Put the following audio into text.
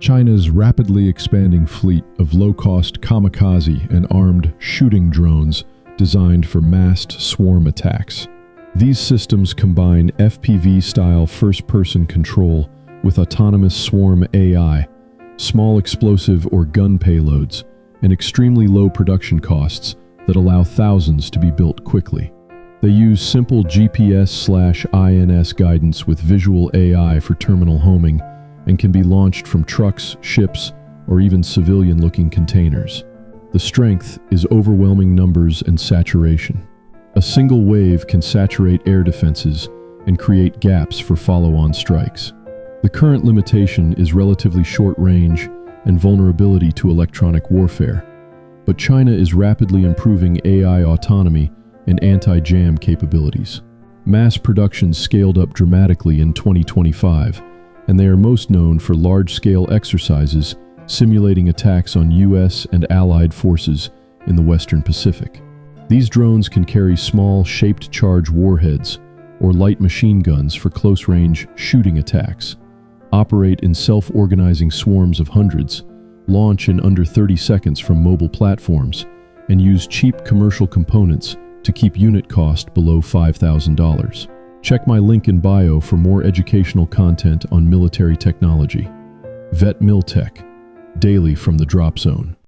China's rapidly expanding fleet of low-cost kamikaze and armed shooting drones designed for massed swarm attacks. These systems combine FPV-style first-person control with autonomous swarm AI, small explosive or gun payloads, and extremely low production costs that allow thousands to be built quickly. They use simple GPS/INS guidance with visual AI for terminal homing and can be launched from trucks, ships, or even civilian-looking containers. The strength is overwhelming numbers and saturation. A single wave can saturate air defenses and create gaps for follow-on strikes. The current limitation is relatively short range and vulnerability to electronic warfare, but China is rapidly improving AI autonomy and anti-jam capabilities. Mass production scaled up dramatically in 2025, and they are most known for large-scale exercises simulating attacks on US and allied forces in the Western Pacific. These drones can carry small, shaped charge warheads or light machine guns for close-range shooting attacks, operate in self-organizing swarms of hundreds, launch in under 30 seconds from mobile platforms, and use cheap commercial components to keep unit cost below $5,000. Check my link in bio for more educational content on military technology. VetMilTech, daily from the drop zone.